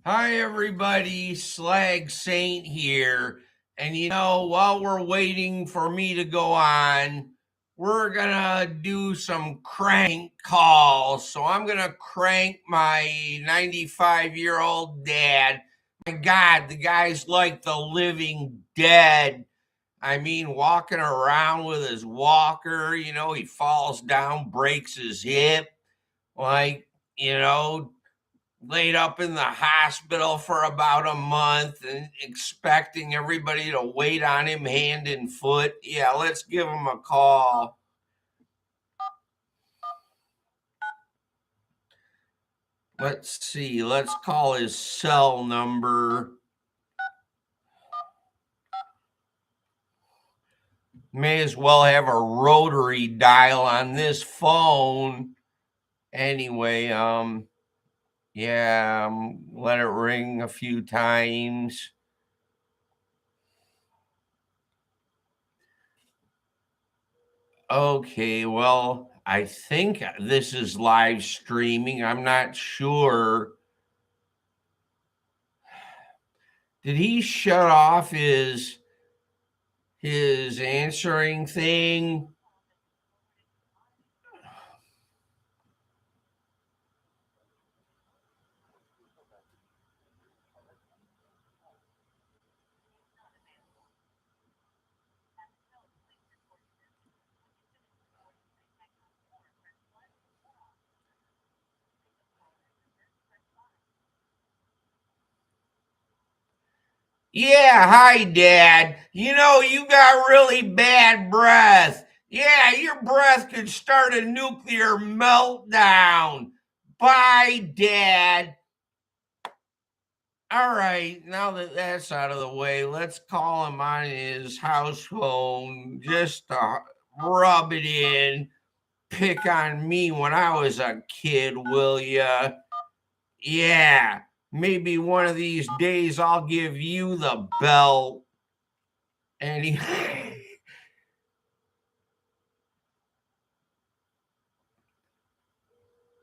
Hi, everybody. Slag Saint here. And while we're waiting for me to go on, we're going to do some crank calls. So I'm going to crank my 95-year-old dad. My God, the guy's like the living dead. I mean, walking around with his walker, he falls down, breaks his hip. Like, you know, laid up in the hospital for about a month and expecting everybody to wait on him hand and foot. Yeah, let's give him a call. Let's see. Let's call his cell number. May as well have a rotary dial on this phone. Anyway, yeah, let it ring a few times. Okay, well, I think this is live streaming. I'm not sure. Did he shut off his answering thing? Yeah, hi, Dad. You got really bad breath. Yeah, your breath could start a nuclear meltdown. Bye, Dad. All right, now that that's out of the way, let's call him on his house phone just to rub it in. Pick on me when I was a kid, will ya? Yeah, maybe one of these days I'll give you the belt. Anyway,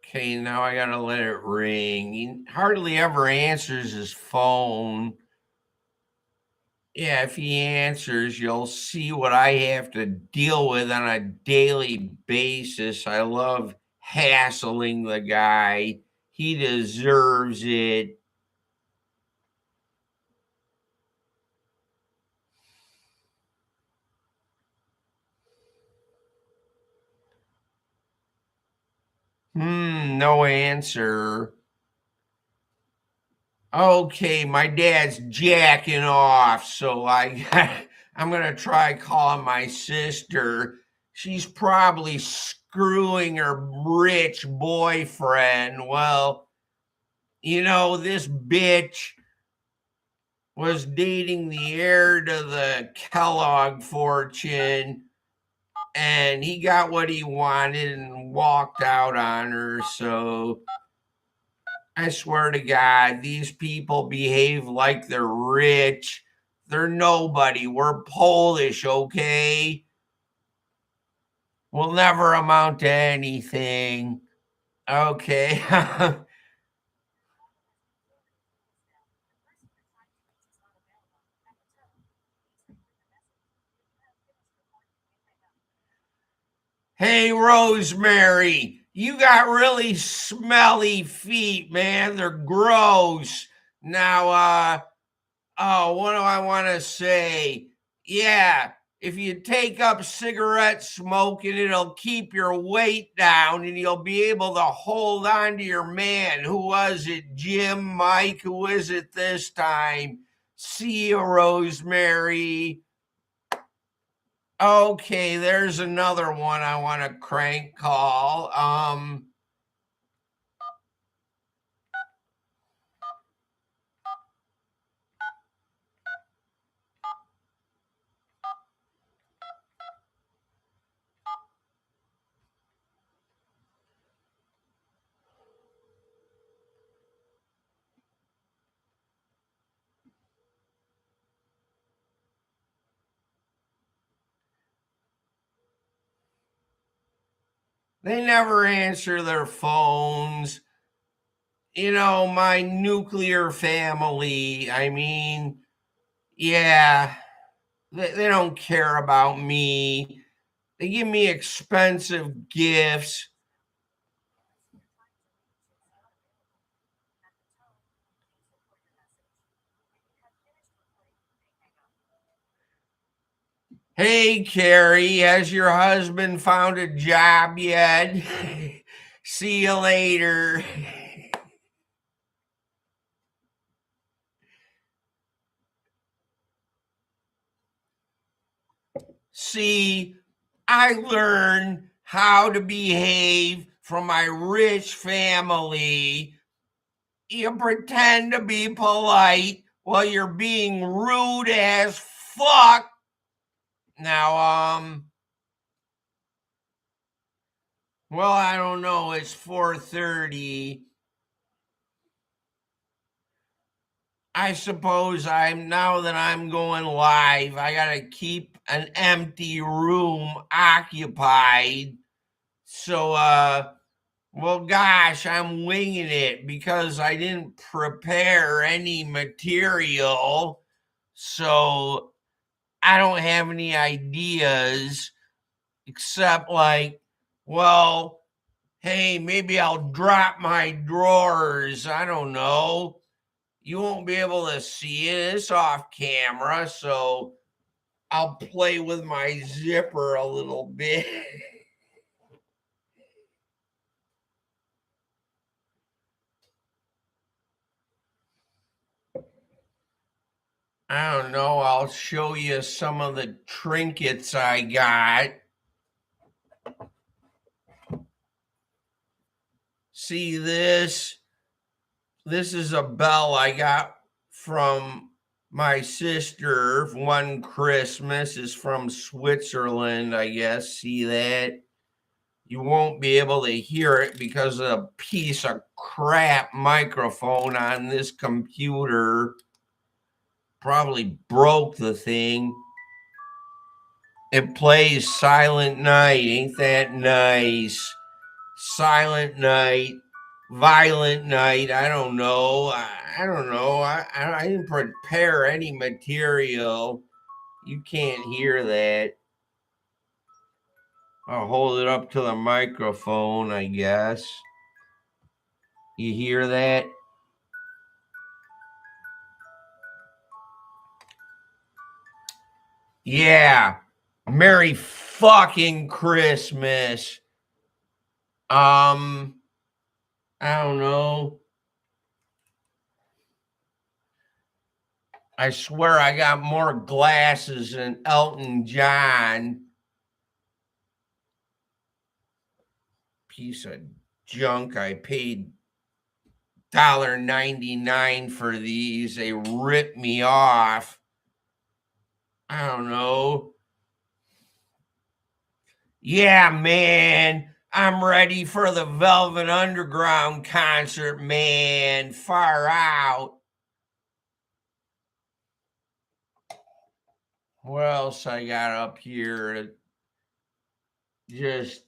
okay, now I gotta let it ring. He hardly ever answers his phone. Yeah, if he answers, you'll see what I have to deal with on a daily basis. I love hassling the guy. He deserves it. No answer. Okay, my dad's jacking off, so I'm gonna try calling my sister. She's probably screwing her rich boyfriend. Well, this bitch was dating the heir to the Kellogg fortune, and he got what he wanted and walked out on her. So I swear to God, these people behave like they're rich. They're nobody. We're Polish, okay? We'll never amount to anything. Okay. Hey, Rosemary, you got really smelly feet, man. They're gross. Now, oh, what do I want to say? Yeah, if you take up cigarette smoking, it'll keep your weight down and you'll be able to hold on to your man. Who was it? Jim, Mike? Who is it this time? See you, Rosemary. Okay, there's another one I want to crank call. They never answer their phones. my nuclear family. I mean, yeah, they don't care about me. They give me expensive gifts. Hey, Carrie, has your husband found a job yet? See you later. See, I learned how to behave from my rich family. You pretend to be polite while you're being rude as fuck. Now, well, I don't know. It's 4:30. I suppose now that I'm going live, I gotta keep an empty room occupied. So, well, gosh, I'm winging it because I didn't prepare any material. So I don't have any ideas except, like, well, hey, maybe I'll drop my drawers. I don't know. You won't be able to see it. It's off camera. So I'll play with my zipper a little bit. I don't know. I'll show you some of the trinkets I got. See this? This is a bell I got from my sister one Christmas. Is from Switzerland, I guess. See that? You won't be able to hear it because of a piece of crap microphone on this computer. Probably broke the thing. It plays Silent Night. Ain't that nice? Silent Night, Violent Night. I don't know. I don't know. I didn't prepare any material. You can't hear that. I'll hold it up to the microphone, I guess. You hear that? Yeah. Merry fucking Christmas. I don't know. I swear I got more glasses than Elton John. Piece of junk. I paid $1.99 for these. They ripped me off. I don't know. Yeah, man. I'm ready for the Velvet Underground concert, man. Far out. What else I got up here? Just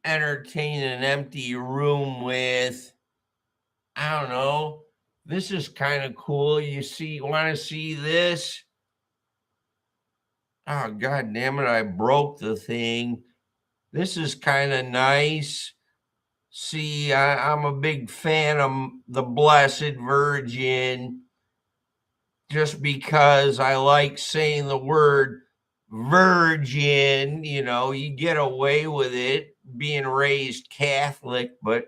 entertain an empty room with. I don't know. This is kind of cool. Want to see this? Oh, god damn it. I broke the thing. This is kind of nice. See, I'm a big fan of the Blessed Virgin just because I like saying the word virgin. You get away with it being raised Catholic, but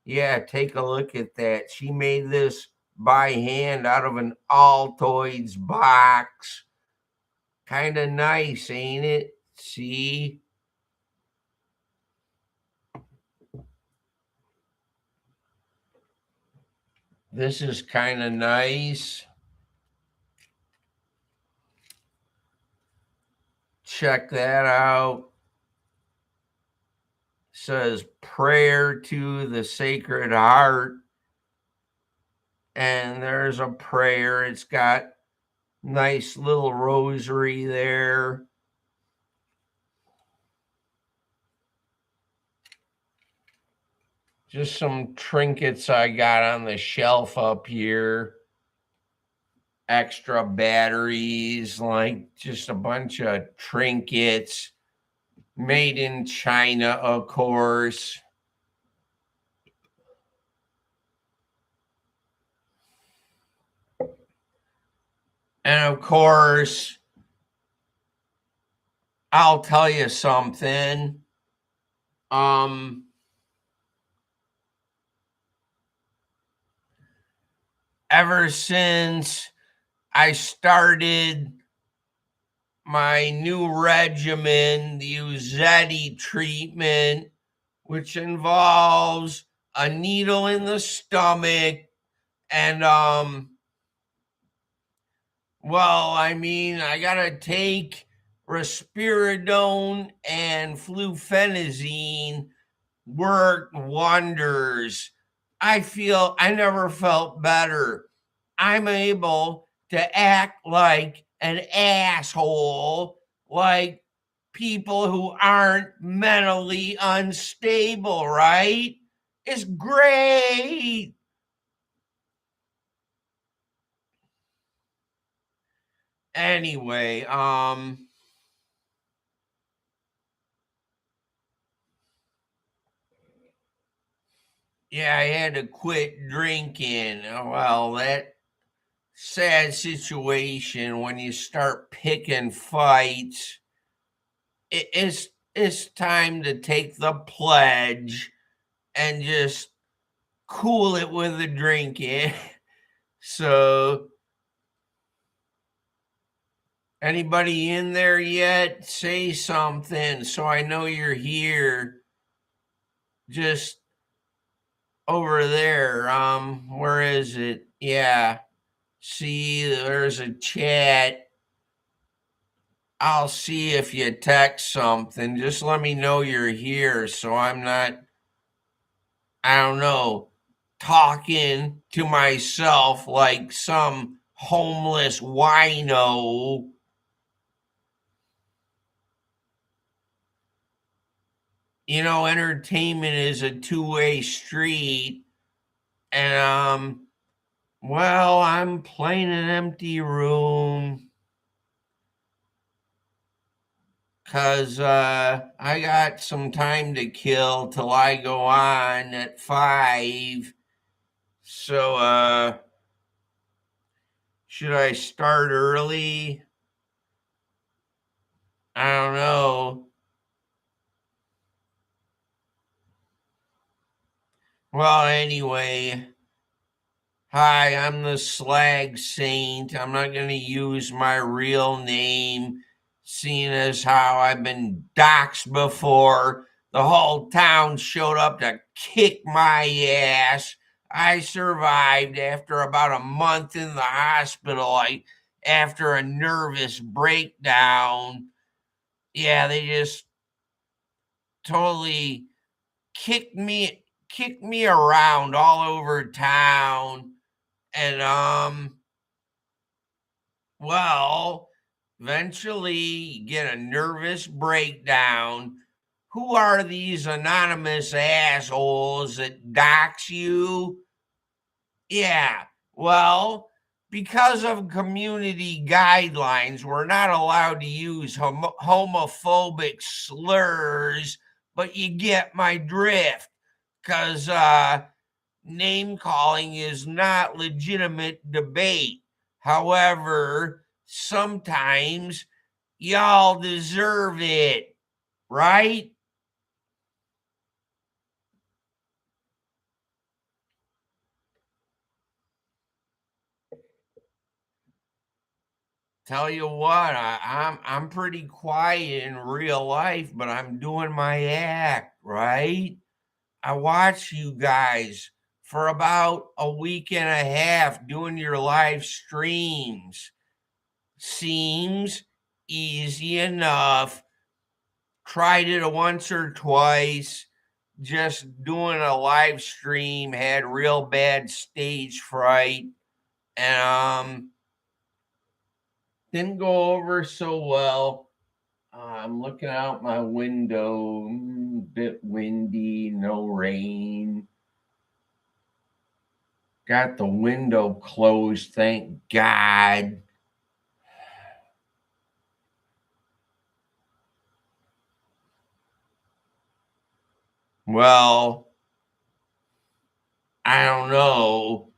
yeah, take a look at that. She made this by hand out of an Altoids box. Kind of nice, ain't it? See? This is kind of nice. Check that out. Says prayer to the Sacred Heart. And there's a prayer. It's got nice little rosary there. Just some trinkets I got on the shelf up here. Extra batteries, like just a bunch of trinkets made in China, of course. And of course, I'll tell you something. Um, Ever since I started my new regimen, the Uzeti treatment, which involves a needle in the stomach and I gotta take risperidone and flufenazine worked wonders. I feel I never felt better. I'm able to act like an asshole, like people who aren't mentally unstable, right? It's great. Anyway, yeah, I had to quit drinking. Well, that sad situation when you start picking fights. It's time to take the pledge and just cool it with a drinking. So, anybody in there yet? Say something so I know you're here. Just over there. Where is it? Yeah. See, there's a chat. I'll see if you text something. Just let me know you're here so I'm not, I don't know, talking to myself like some homeless wino. You know, entertainment is a two-way street. And, I'm playing an empty room because I got some time to kill till I go on at 5. So, should I start early? I don't know. Well, anyway, hi, I'm the Slag Saint. I'm not going to use my real name, seeing as how I've been doxxed before. The whole town showed up to kick my ass. I survived after about a month in the hospital, after a nervous breakdown. Yeah, they just totally kicked me around all over town and well, eventually you get a nervous breakdown. Who are these anonymous assholes that dox you? Yeah, well, because of community guidelines, we're not allowed to use homophobic slurs, but you get my drift. Because name calling is not legitimate debate. However, sometimes y'all deserve it, right? Tell you what, I'm pretty quiet in real life, but I'm doing my act, right? I watch you guys for about a week and a half doing your live streams. Seems easy enough. Tried it once or twice. Just doing a live stream, had real bad stage fright, and didn't go over so well. I'm looking out my window, bit windy, no rain. Got the window closed, thank God. Well, I don't know.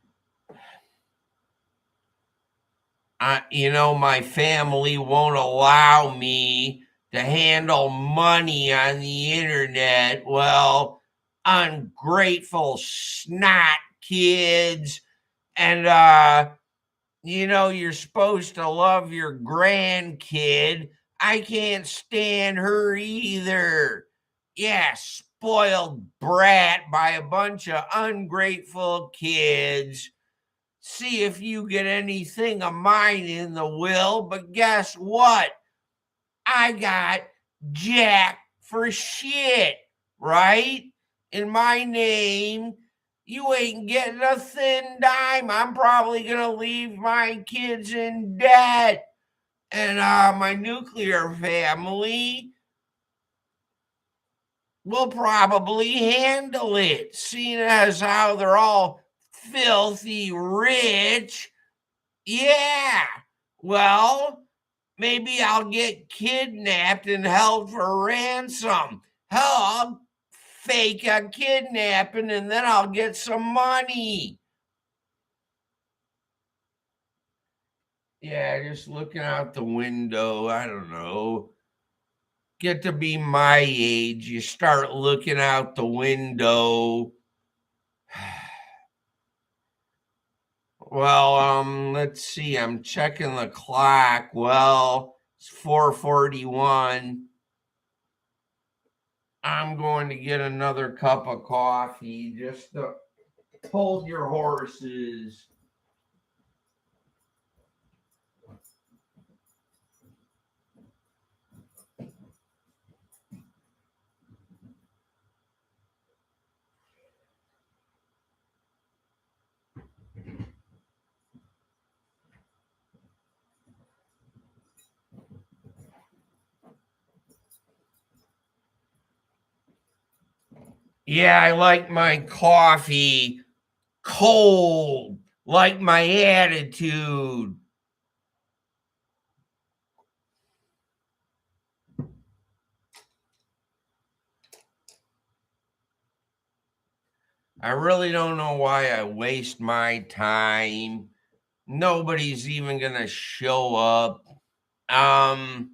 My family won't allow me to handle money on the internet. Well, ungrateful snot kids. And, you're supposed to love your grandkid. I can't stand her either. Yeah, spoiled brat by a bunch of ungrateful kids. See if you get anything of mine in the will, but guess what? I got jack for shit, right? In my name, you ain't getting a thin dime. I'm probably gonna leave my kids in debt. And my nuclear family will probably handle it, seeing as how they're all filthy rich. Yeah. Well, maybe I'll get kidnapped and held for ransom. Hell, I'll fake a kidnapping and then I'll get some money. Yeah, just looking out the window. I don't know. Get to be my age. You start looking out the window. Well, let's see. I'm checking the clock. Well, it's 4:41. I'm going to get another cup of coffee. Just hold your horses. Yeah, I like my coffee cold, like my attitude. I really don't know why I waste my time. Nobody's even going to show up. Um,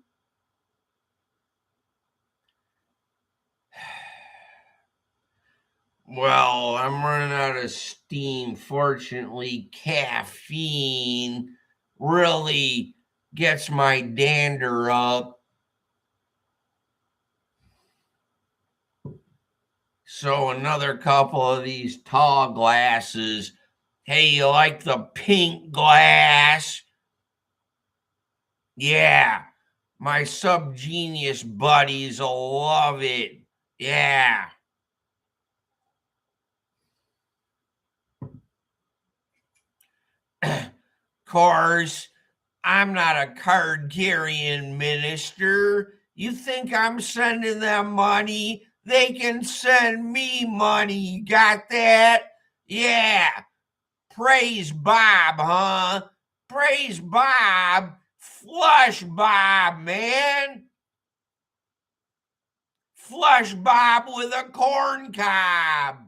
well, I'm running out of steam. Fortunately, caffeine really gets my dander up. So, another couple of these tall glasses. Hey, you like the pink glass? Yeah, my subgenius buddies will love it. Yeah. Course, I'm not a card carrying minister. You think I'm sending them money? They can send me money. Got that? Yeah. Praise Bob, huh? Praise Bob. Flush Bob, man. Flush Bob with a corn cob.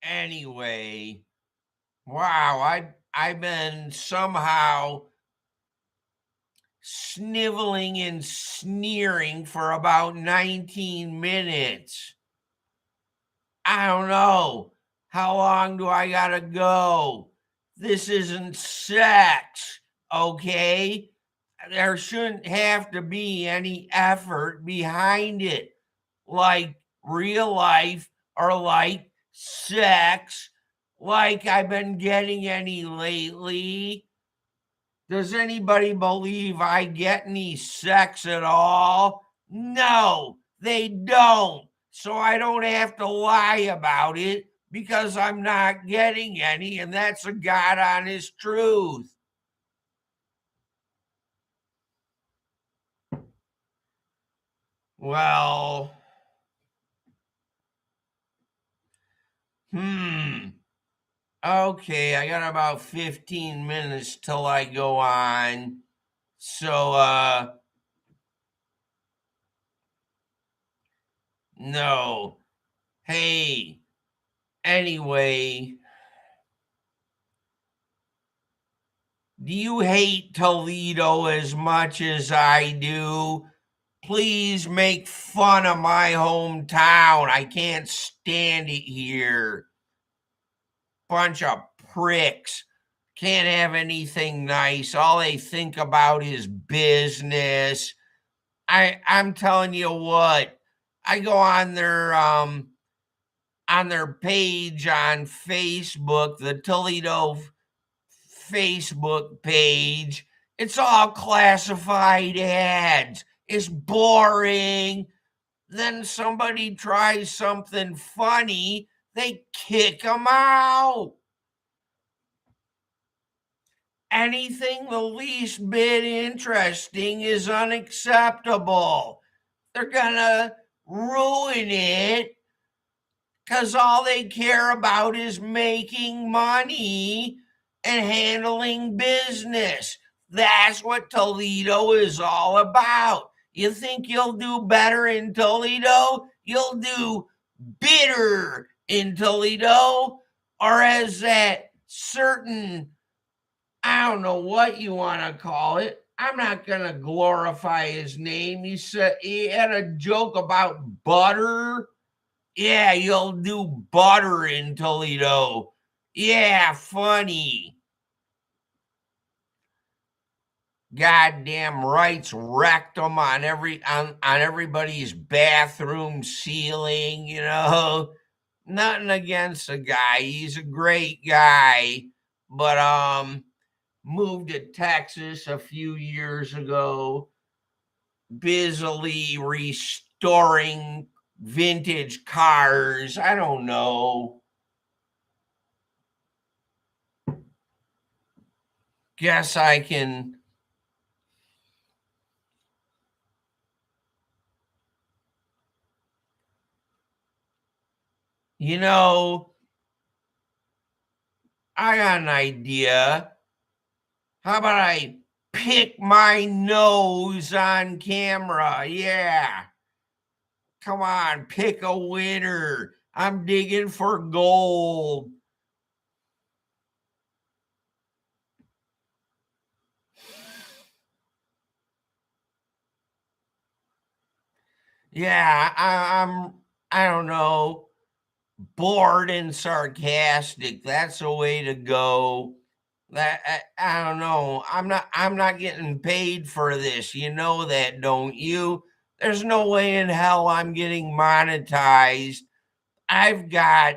Anyway, wow, I've been somehow sniveling and sneering for about 19 minutes. I don't know. How long do I gotta go? This isn't sex, okay? There shouldn't have to be any effort behind it, like real life or like sex, like I've been getting any lately. Does anybody believe I get any sex at all? No, they don't. So I don't have to lie about it because I'm not getting any, and that's a God honest truth. Well, Okay, I got about 15 minutes till I go on. So, no. Hey, anyway, do you hate Toledo as much as I do? Please make fun of my hometown. I can't stand it here. Bunch of pricks. Can't have anything nice. All they think about is business. I'm telling you what. I go on their page on Facebook, the Toledo Facebook page. It's all classified ads. It's boring. Then somebody tries something funny, they kick them out. Anything the least bit interesting is unacceptable. They're gonna ruin it because all they care about is making money and handling business. That's what Toledo is all about. You think you'll do better in Toledo? You'll do bitter in Toledo, or as that certain, I don't know what you want to call it. I'm not going to glorify his name. He said he had a joke about butter. Yeah, you'll do butter in Toledo. Yeah, funny. Goddamn rights wrecked them on everybody's bathroom ceiling, you know. Nothing against the guy. He's a great guy, but moved to Texas a few years ago, busily restoring vintage cars. I don't know. Guess I can. You know, I got an idea. How about I pick my nose on camera? Yeah. Come on, pick a winner. I'm digging for gold. Yeah, I don't know, bored and sarcastic. That's the way to go. That I don't know. I'm not getting paid for this. You know that, don't you? There's no way in hell I'm getting monetized. I've got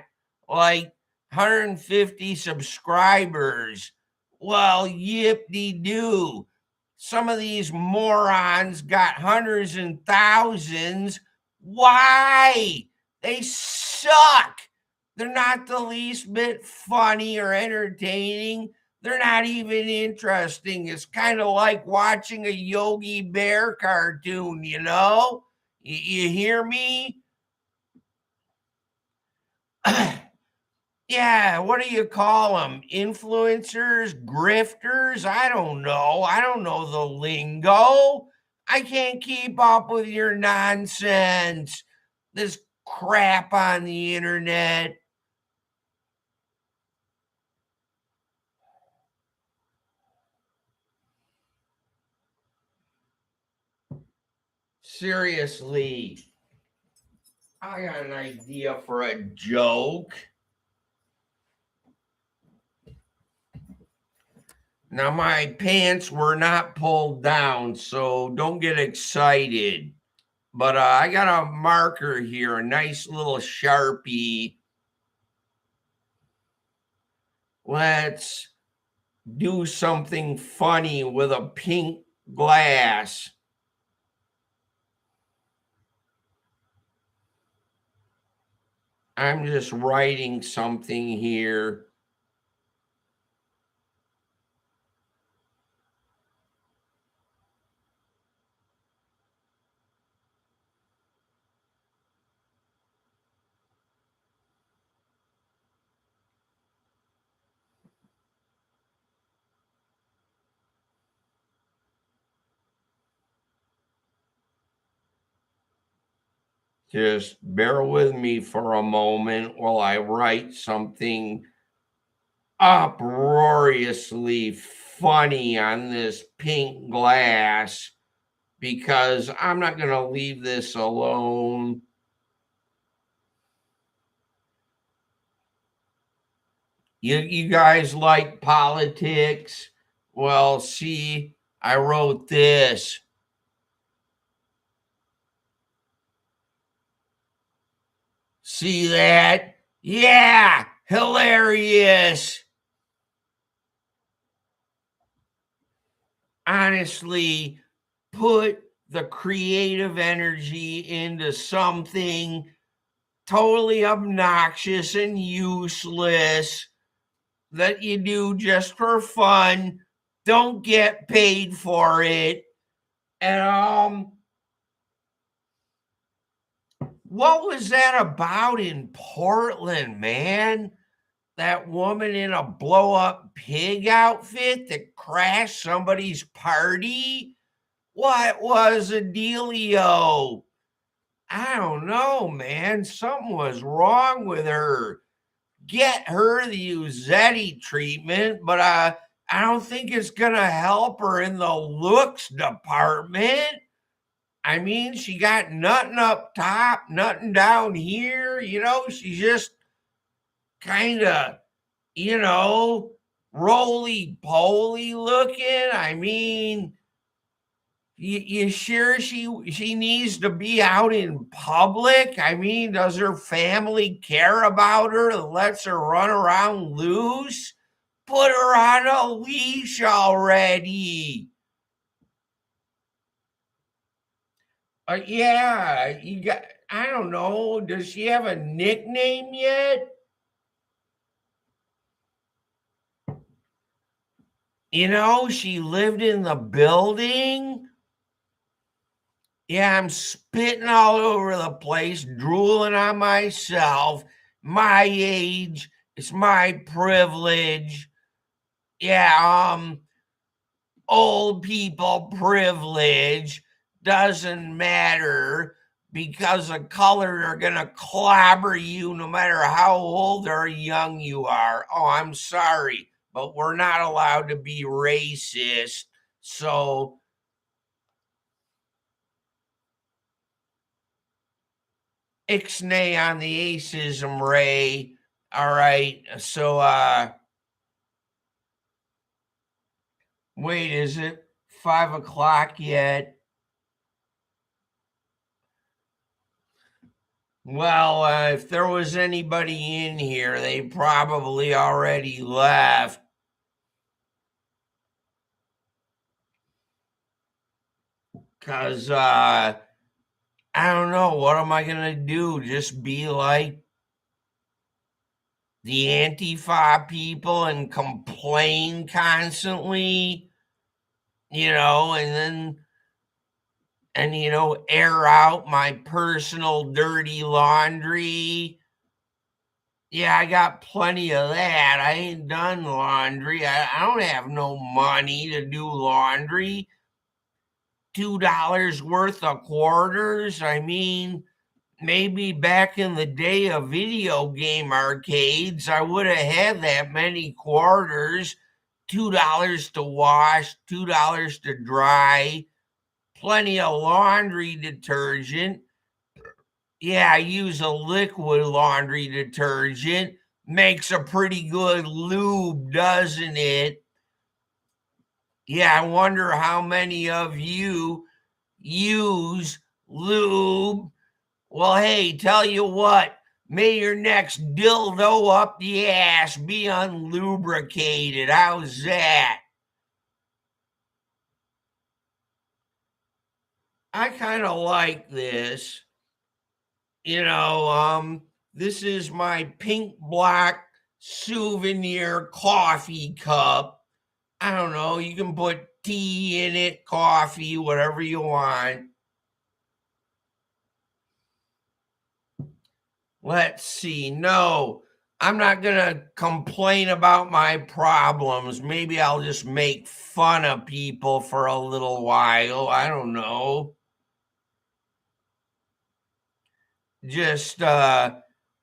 like 150 subscribers. Well, yip de doo. Some of these morons got hundreds and thousands. Why? They suck. They're not the least bit funny or entertaining. They're not even interesting. It's kind of like watching a Yogi Bear cartoon, you know? You hear me? Yeah, what do you call them? Influencers, grifters? I don't know. I don't know the lingo. I can't keep up with your nonsense. This crap on the internet. Seriously, I got an idea for a joke. Now, my pants were not pulled down, so don't get excited. But I got a marker here, a nice little Sharpie. Let's do something funny with a pink glass. I'm just writing something here. Just bear with me for a moment while I write something uproariously funny on this pink glass because I'm not going to leave this alone. You guys like politics? Well, see, I wrote this. See that? Yeah, hilarious. Honestly, put the creative energy into something totally obnoxious and useless that you do just for fun. Don't get paid for it. And what was that about in Portland, man? That woman in a blow up pig outfit that crashed somebody's party? What was the dealio? I don't know, man. Something was wrong with her. Get her the Uzzetti treatment, but I don't think it's gonna help her in the looks department. I mean, she got nothing up top, nothing down here. She's just kind of, you know, roly poly looking. I mean, you sure she needs to be out in public? I mean, does her family care about her that lets her run around loose? Put her on a leash already. Yeah, you got. I don't know. Does she have a nickname yet? She lived in the building. Yeah, I'm spitting all over the place, drooling on myself. My age, it's my privilege. Yeah, old people privilege doesn't matter because the colored are gonna clobber you no matter how old or young you are. Oh, I'm sorry, but we're not allowed to be racist. So ixnay on the acism, Ray. All right. So wait, is it 5 o'clock yet? Well, if there was anybody in here, they probably already left. Because I don't know. What am I going to do? Just be like the Antifa people and complain constantly, and air out my personal dirty laundry. Yeah, I got plenty of that. I ain't done laundry. I don't have no money to do laundry. $2 worth of quarters. I mean, maybe back in the day of video game arcades, I would have had that many quarters. $2 to wash, $2 to dry, plenty of laundry detergent. Yeah, I use a liquid laundry detergent. Makes a pretty good lube, doesn't it? Yeah, I wonder how many of you use lube. Well, hey, tell you what, may your next dildo up the ass be unlubricated. How's that? I kind of like this. This is my pink black souvenir coffee cup. I don't know, you can put tea in it, coffee, whatever you want. Let's see. No, I'm not going to complain about my problems. Maybe I'll just make fun of people for a little while. I don't know. Just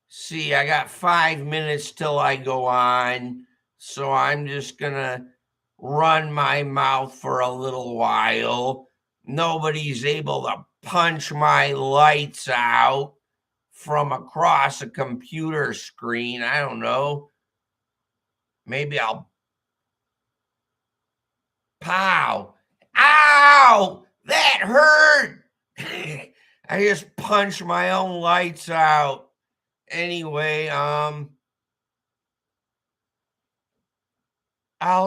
see, I got 5 minutes till I go on, so I'm just gonna run my mouth for a little while. Nobody's able to punch my lights out from across a computer screen. I don't know. Maybe I'll pow. Ow! That hurt. I just punched my own lights out. Anyway, I'll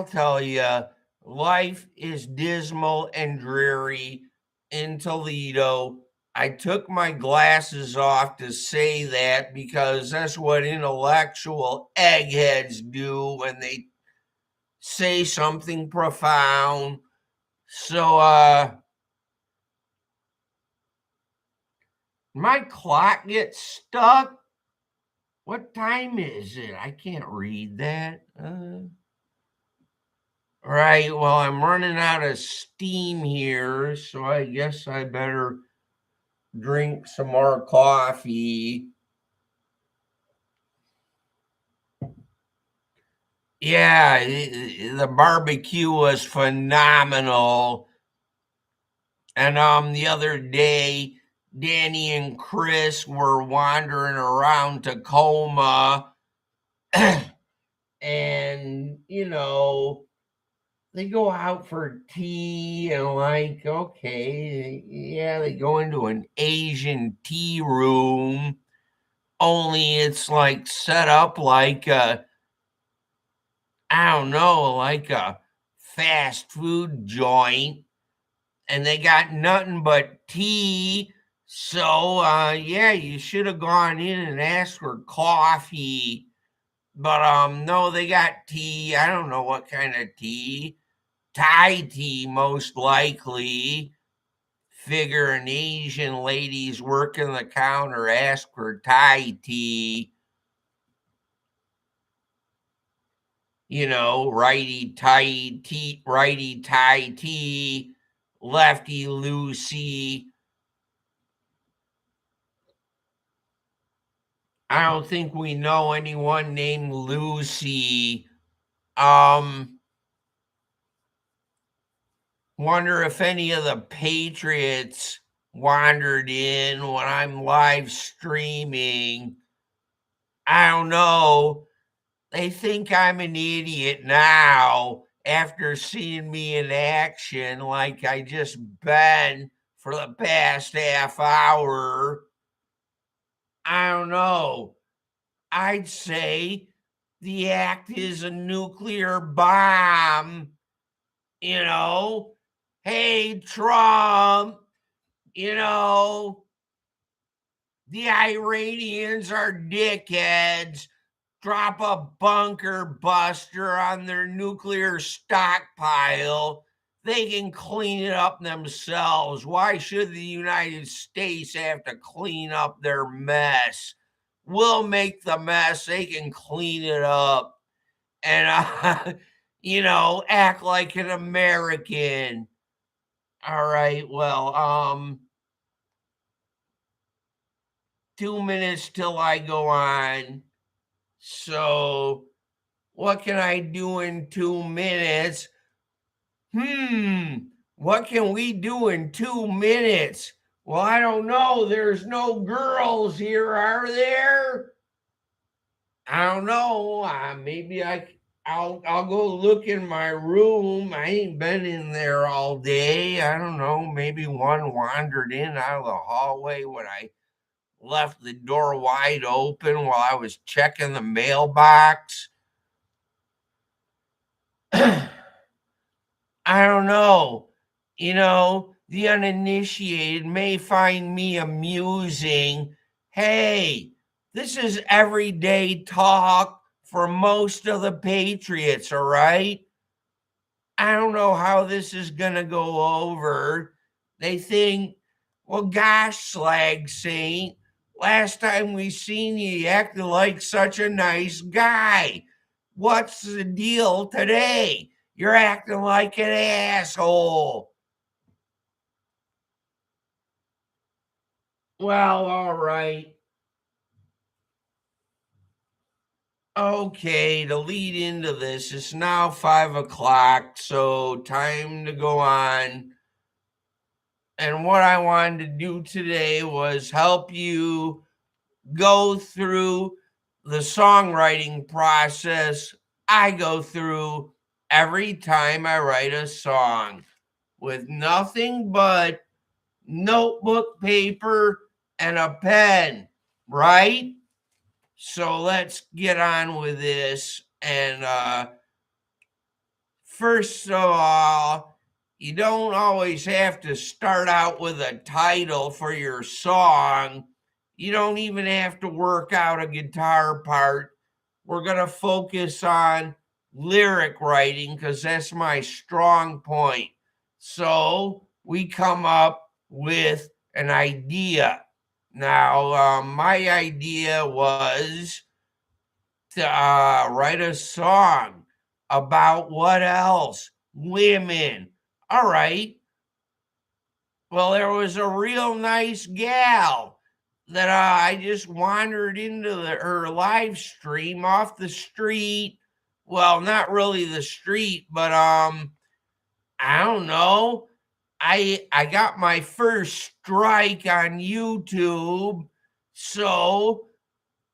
tell you, life is dismal and dreary in Toledo. I took my glasses off to say that because that's what intellectual eggheads do when they say something profound. So, my clock gets stuck. What time is it? I can't read that. Right. Well, I'm running out of steam here, so I guess I better drink some more coffee. Yeah, the barbecue was phenomenal. And the other day, Danny and Chris were wandering around Tacoma, and they go out for tea and like, okay, yeah, they go into an Asian tea room, only it's like set up like a, I don't know, like a fast food joint, and they got nothing but tea. So yeah, you should have gone in and asked for coffee. But no, they got tea. I don't know what kind of tea. Thai tea, most likely. Figure an Asian lady's working the counter, ask for Thai tea. Righty Thai tea, lefty Lucy. I don't think we know anyone named Lucy. Um, Wonder if any of the Patriots wandered in when I'm live streaming. I don't know. They think I'm an idiot now after seeing me in action like I just been for the past half hour. I don't know. I'd say the act is a nuclear bomb, you know. Hey, Trump, you know, the Iranians are dickheads. Drop a bunker buster on their nuclear stockpile. They can clean it up themselves. Why should the United States have to clean up their mess? We'll make the mess. They can clean it up and, act like an American. All right. Well, 2 minutes till I go on. So, what can I do in 2 minutes? What can we do in 2 minutes? Well, I don't know. There's no girls here, are there? I don't know. Maybe I'll go look in my room. I ain't been in there all day. I don't know. Maybe one wandered in out of the hallway when I left the door wide open while I was checking the mailbox. I don't know. The uninitiated may find me amusing. Hey, this is everyday talk for most of the Patriots, all right? I don't know how this is going to go over. They think, well, gosh, Slag Saint, last time we seen you acting like such a nice guy. What's the deal today? You're acting like an asshole. Well, all right. Okay, to lead into this, it's now 5 o'clock, so time to go on. And what I wanted to do today was help you go through the songwriting process I go through every time I write a song with nothing but notebook paper and a pen, right? So let's get on with this. And first of all, you don't always have to start out with a title for your song. You don't even have to work out a guitar part. We're going to focus on lyric writing because that's my strong point. So we come up with an idea. Now, my idea was to write a song about what else? Women. All right. Well, there was a real nice gal that I just wandered into her live stream off the street. Well, not really the street, but I don't know. I got my first strike on YouTube, so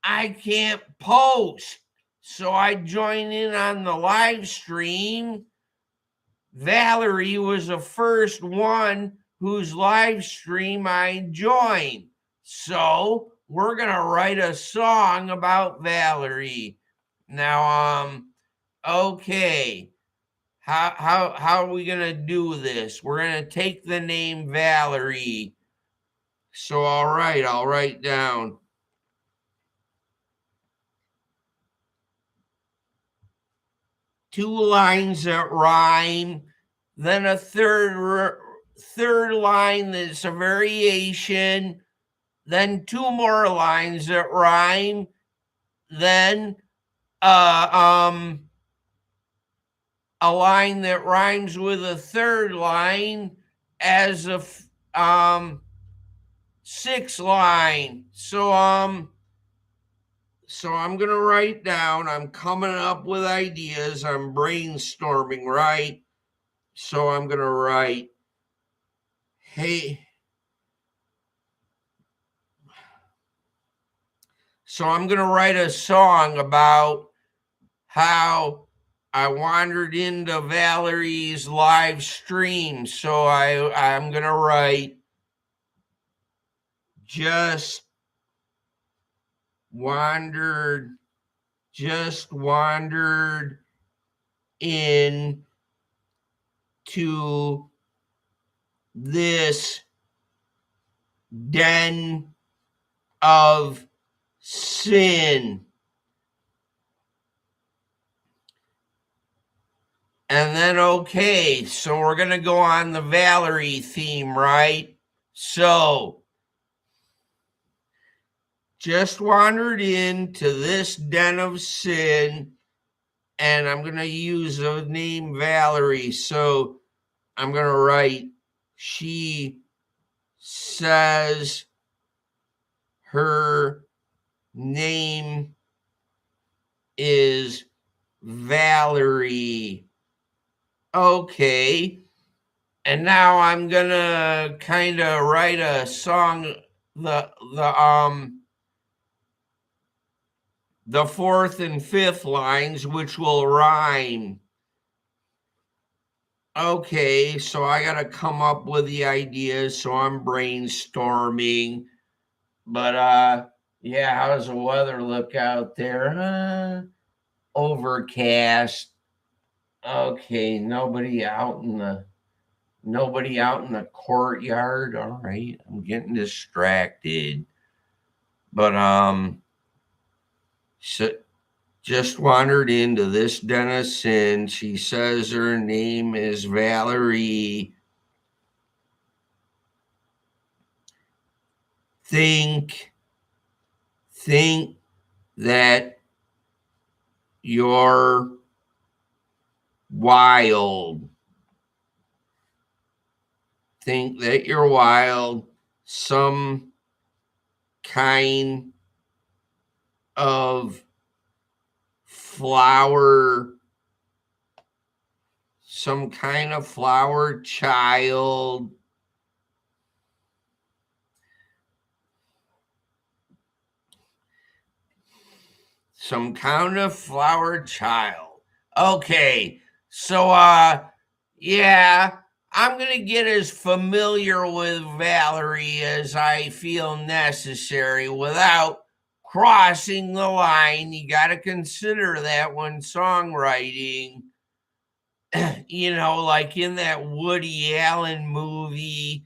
I can't post. So I joined in on the live stream. Valerie was the first one whose live stream I joined. So we're going to write a song about Valerie. Now, okay. How are we going to do this? We're going to take the name Valerie. So, all right, I'll write down 2 lines that rhyme, then a third line that's a variation, then 2 more lines that rhyme, then a line that rhymes with a third line as a 6th line. So I'm going to write down, I'm coming up with ideas, I'm brainstorming, right? So I'm going to write, hey, so I'm going to write a song about how I wandered into Valerie's live stream. So I'm going to write, just wandered in to this den of sin. And then, okay, so we're going to go on the Valerie theme, right? So, just wandered into this den of sin, and I'm going to use the name Valerie. So, I'm going to write, she says her name is Valerie. Okay. And now I'm gonna kind of write a song, the 4th and 5th lines, which will rhyme. Okay, so I gotta come up with the ideas, so I'm brainstorming. But yeah, how does the weather look out there? Overcast. Okay, nobody out in the courtyard. All right, I'm getting distracted. But so just wandered into this den of sin. She says her name is Valerie. Think that you're wild. Think that you're wild. Some kind of flower, some kind of flower child. Some kind of flower child. Okay, so yeah, I'm gonna get as familiar with Valerie as I feel necessary without crossing the line. You got to consider that when songwriting. Like in that Woody Allen movie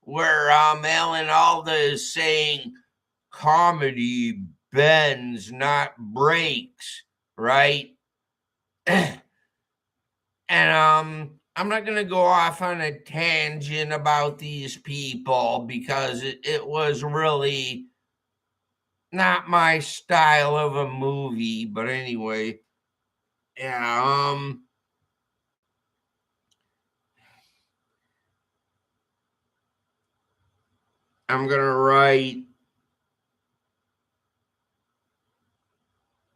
where Alan Alda is saying comedy bends, not breaks, right? And I'm not gonna go off on a tangent about these people because it was really not my style of a movie. But anyway, yeah, I'm gonna write.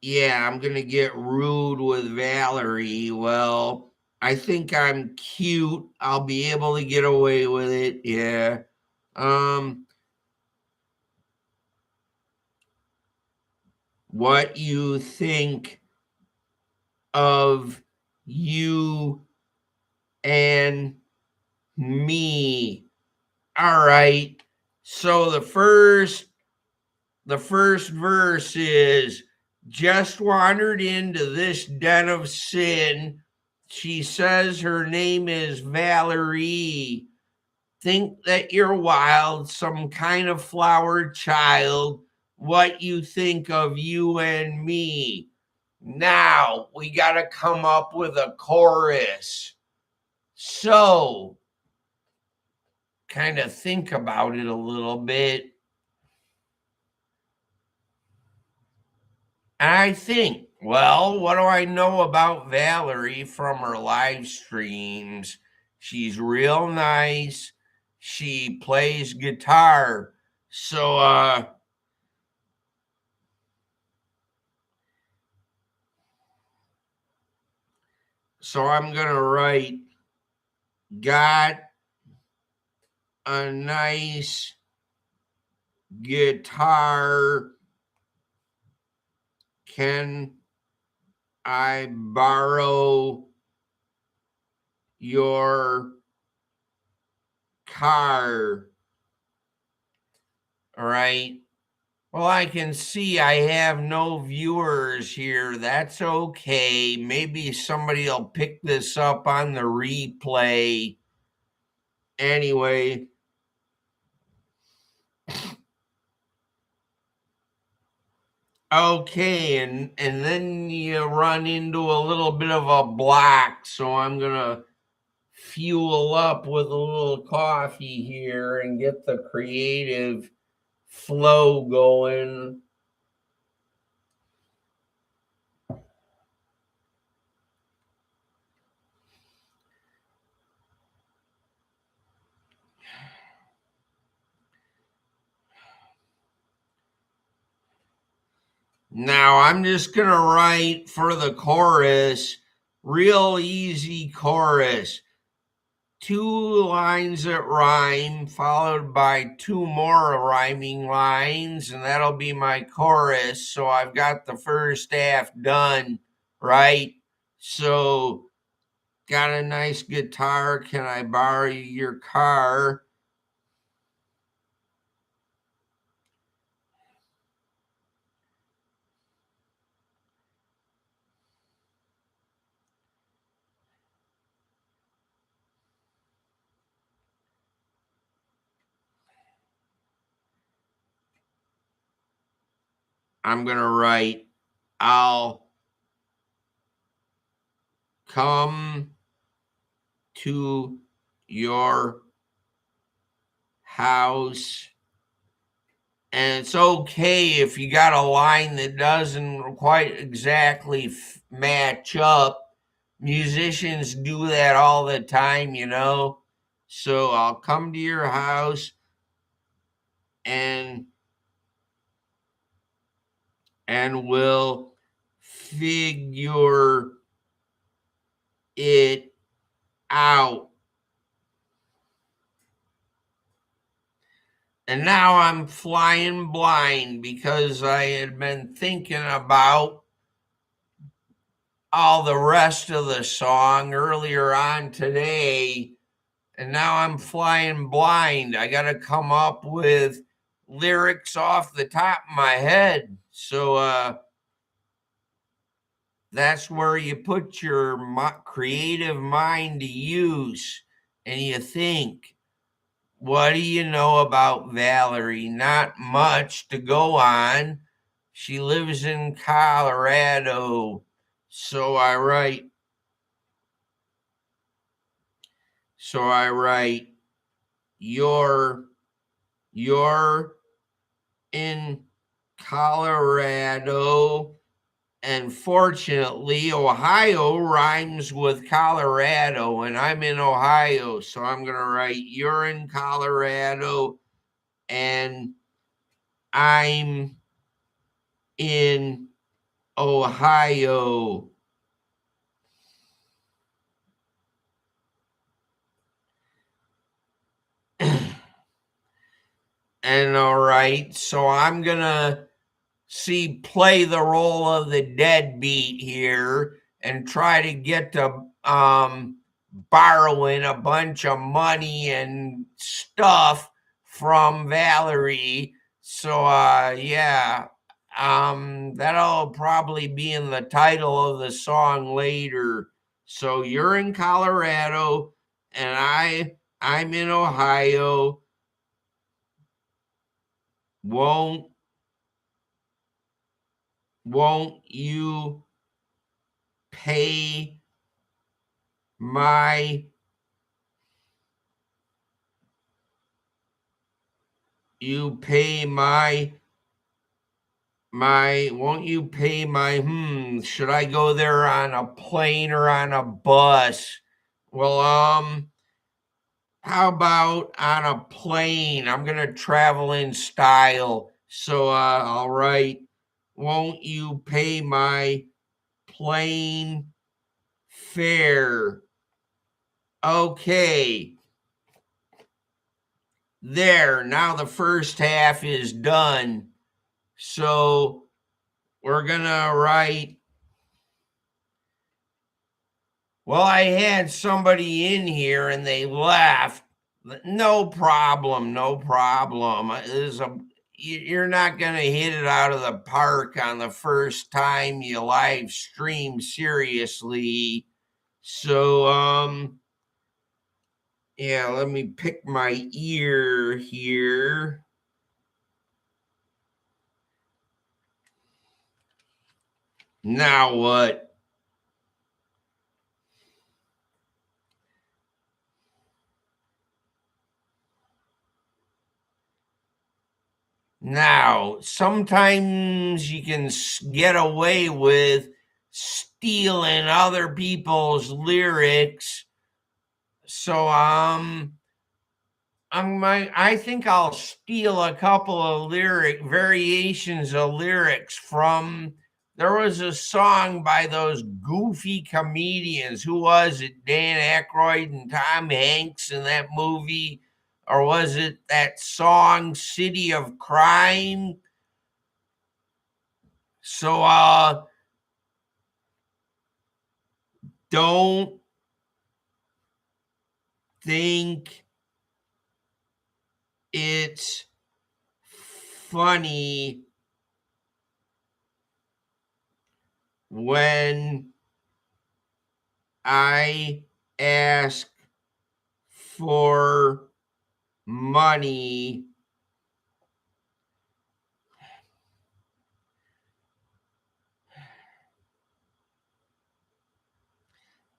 Yeah, I'm gonna get rude with Valerie. Well, I think I'm cute. I'll be able to get away with it. Yeah. Um, what you think of you and me? All right. So the first verse is just wandered into this den of sin. She says her name is Valerie. Think that you're wild, some kind of flower child. What you think of you and me? Now we got to come up with a chorus. So, kind of think about it a little bit. I think, well, what do I know about Valerie from her live streams? She's real nice. She plays guitar. So I'm going to write got a nice guitar. Can I borrow your car? All right. Well, I can see I have no viewers here. That's okay. Maybe somebody will pick this up on the replay. Anyway, okay, and then you run into a little bit of a block, so I'm gonna fuel up with a little coffee here and get the creative flow going. Now I'm just going to write for the chorus, real easy chorus. Two lines that rhyme, followed by two more rhyming lines, and that'll be my chorus. So I've got the first half done, right? So, got a nice guitar. Can I borrow your car? I'm going to write, I'll come to your house. And it's okay if you got a line that doesn't quite exactly match up. Musicians do that all the time. So I'll come to your house and we'll figure it out. And now I'm flying blind because I had been thinking about all the rest of the song earlier on today, and now I'm flying blind. I got to come up with lyrics off the top of my head. So that's where you put your creative mind to use and you think, what do you know about Valerie? Not much to go on. She lives in Colorado. So I write, you're in Colorado. And fortunately, Ohio rhymes with Colorado, and I'm in Ohio. So I'm going to write, you're in Colorado, and I'm in Ohio. And all right, so I'm going to play the role of the deadbeat here and try to get to borrowing a bunch of money and stuff from Valerie. So yeah, that'll probably be in the title of the song later. So you're in Colorado and I'm in Ohio. Won't you pay my won't you pay my should I go there on a plane or on a bus? Well, how about on a plane? I'm gonna travel in style. So all right, won't you pay my plane fare? Okay. There, now the first half is done. So we're gonna write, well, I had somebody in here and they left. No problem, no problem. You're not gonna hit it out of the park on the first time you live stream seriously. So yeah, let me pick my ear here. Now what? Now, sometimes you can get away with stealing other people's lyrics. So, I think I'll steal a couple of variations of lyrics from. There was a song by those goofy comedians. Who was it? Dan Aykroyd and Tom Hanks in that movie, or was it that song "City of Crime"? So don't think it's funny when I ask for money.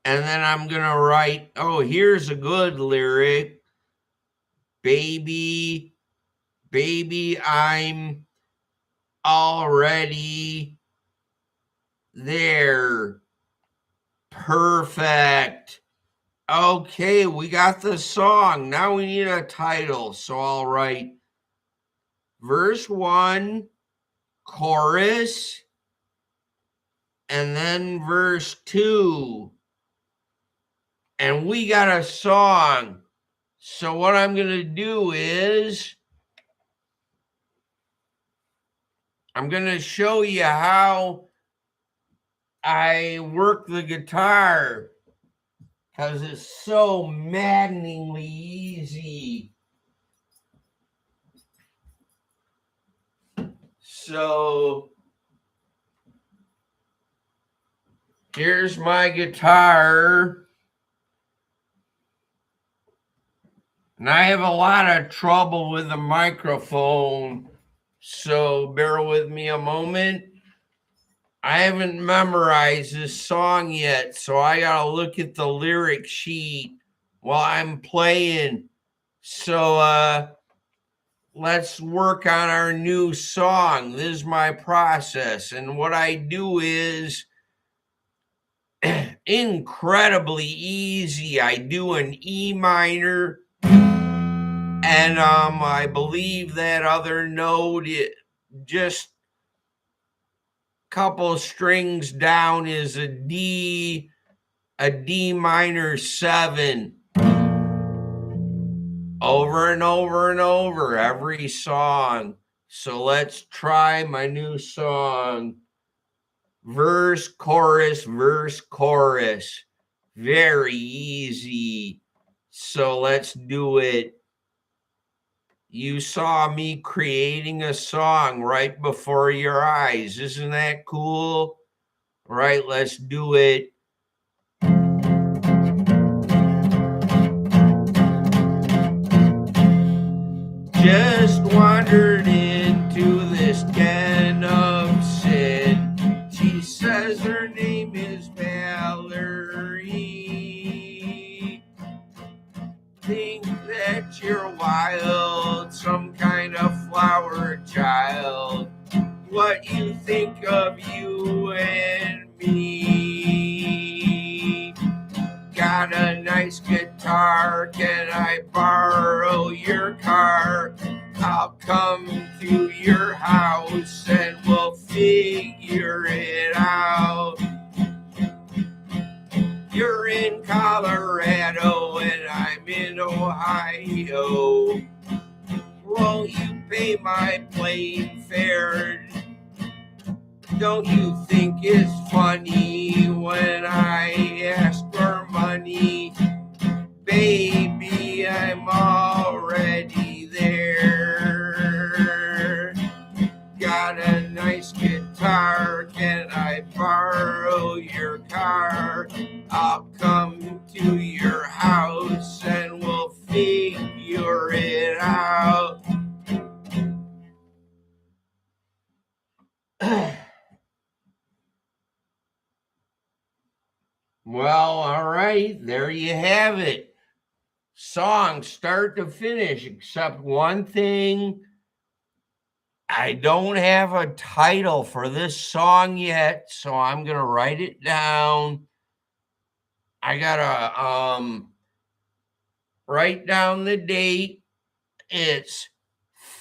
And then I'm going to write, oh, here's a good lyric. Baby, I'm already there. Perfect. Okay, we got the song. Now we need a title. So I'll write verse 1, chorus, and then verse 2. And we got a song. So what I'm going to do is I'm going to show you how I work the guitar, because it's so maddeningly easy. So here's my guitar. And I have a lot of trouble with the microphone, so bear with me a moment. I haven't memorized this song yet, so I gotta look at the lyric sheet while I'm playing. So let's work on our new song. This is my process, and what I do is incredibly easy. I do an E minor, and I believe that other note, just a couple strings down, is a D minor 7. Over and over and over every song. So let's try my new song. Verse, chorus, verse, chorus. Very easy. So let's do it. You saw me creating a song right before your eyes. Isn't that cool? Right, let's do it. Just wandered into this den of sin. She says her name is Valerie. Think that you're wild, some kind of flower child. What you think of you and me? Got a nice guitar, can I borrow your car? I'll come to your house and we'll figure it out. You're in Colorado and I'm in Ohio. Won't you pay my plane fare? Don't you think it's funny when I ask for money? Baby, I'm already there. Got a nice guitar, can I borrow your car? I'll come to your house and we'll figure it out. Well, all right, there you have it. Song start to finish, except one thing. I don't have a title for this song yet, so I'm going to write it down. I got to write down the date. It's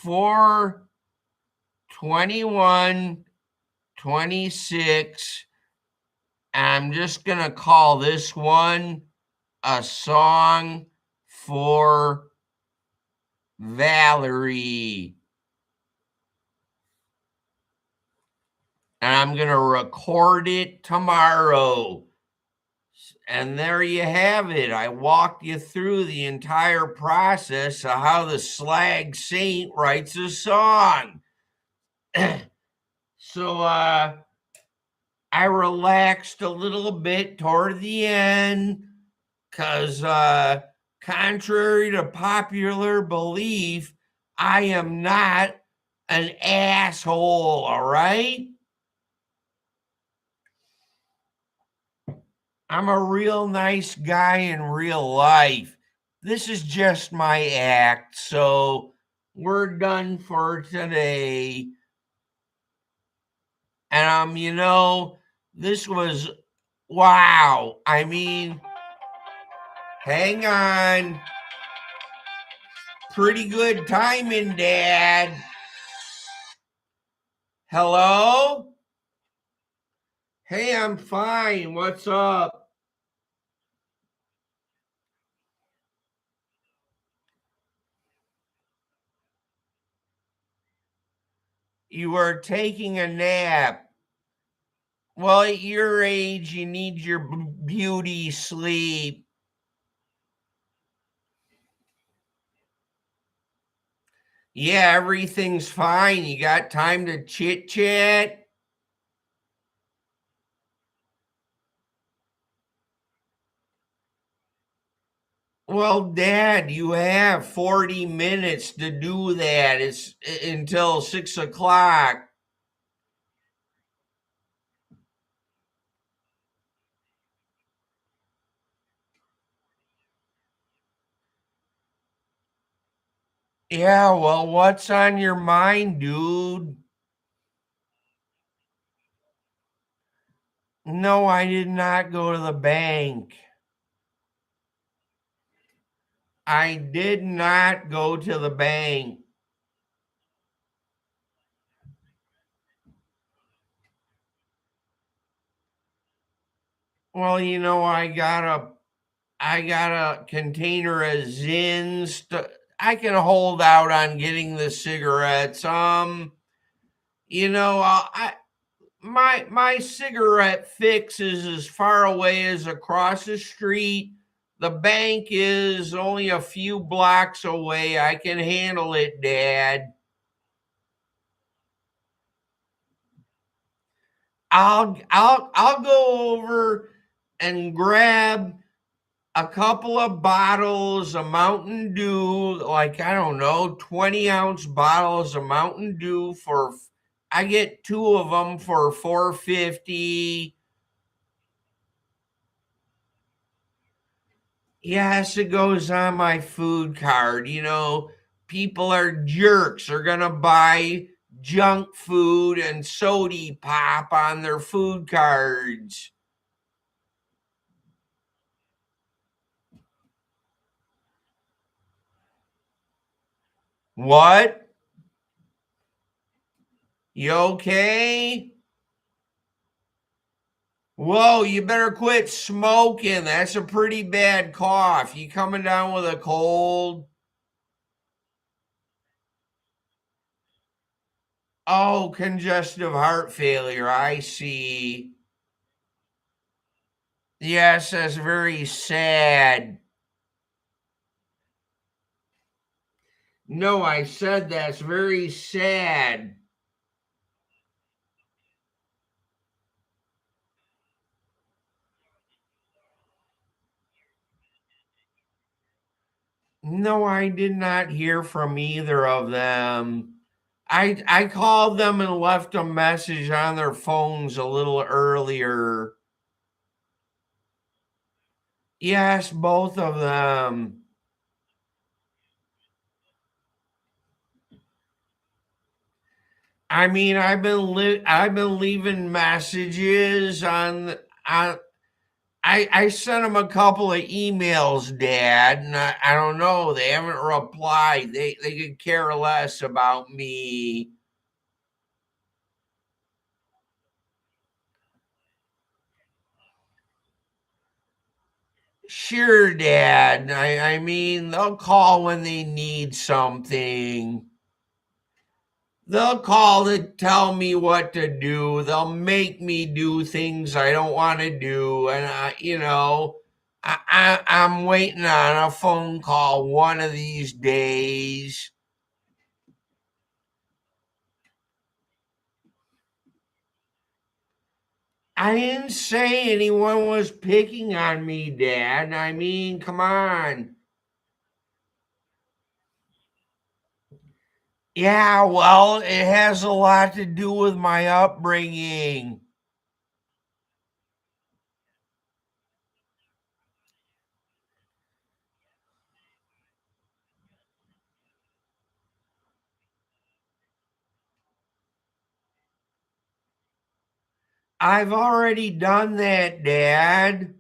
4/21/26. I'm just going to call this one A Song for Valerie. And I'm going to record it tomorrow. And there you have it. I walked you through the entire process of how the slag saint writes a song. So I relaxed a little bit toward the end because contrary to popular belief, I am not an asshole, all right? I'm a real nice guy in real life. This is just my act, so we're done for today. And this was wow. I mean, hang on. Pretty good timing, Dad. Hello? Hey, I'm fine. What's up? You were taking a nap. Well, at your age, you need your beauty sleep. Yeah, everything's fine. You got time to chit chat? Well, Dad, you have 40 minutes to do that. It's until 6 o'clock. Yeah, well, what's on your mind, dude? No, I did not go to the bank. I did not go to the bank. Well, I got a container of Zins. I can hold out on getting the cigarettes. I my cigarette fix is as far away as across the street. The bank is only a few blocks away. I can handle it, Dad. I'll go over and grab a couple of bottles of Mountain Dew, like I don't know, 20-ounce bottles of Mountain Dew I get two of them for 450. Yes, it goes on my food card. People are jerks. They're gonna buy junk food and sody pop on their food cards. What? You okay? Whoa, you better quit smoking. That's a pretty bad cough. You coming down with a cold? Oh, congestive heart failure. I see. Yes, that's very sad. No, I said that's very sad. No, I did not hear from either of them. I called them and left a message on their phones a little earlier. Yes, both of them. I mean, I've been leaving messages on I sent them a couple of emails, Dad, and I don't know, they haven't replied. They could care less about me. Sure, Dad. I mean, they'll call when they need something. They'll call to tell me what to do. They'll make me do things I don't want to do. And, I'm waiting on a phone call one of these days. I didn't say anyone was picking on me, Dad. I mean, come on. Yeah, well, it has a lot to do with my upbringing. I've already done that, Dad.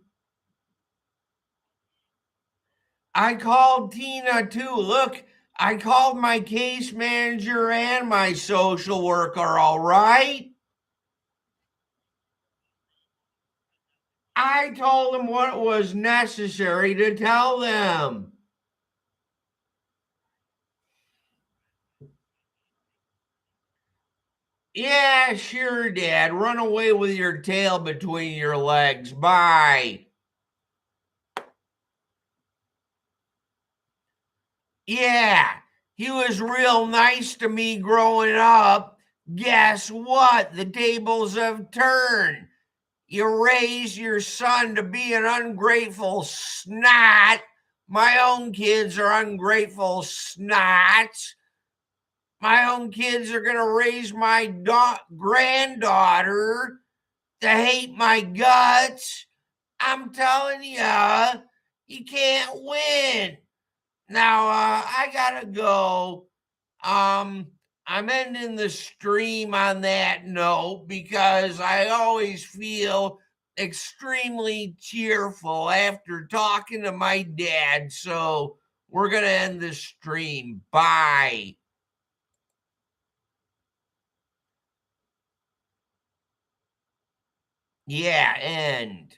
I called Tina too. Look, I called my case manager and my social worker, all right? I told them what was necessary to tell them. Yeah, sure, Dad. Run away with your tail between your legs. Bye. Yeah, he was real nice to me growing up. Guess what? The tables have turned. You raise your son to be an ungrateful snot. My own kids are ungrateful snots. My own kids are going to raise my granddaughter to hate my guts. I'm telling you, you can't win. Now, I gotta go. Um, I'm ending the stream on that note because I always feel extremely cheerful after talking to my dad. So we're gonna end the stream. Bye. Yeah, end.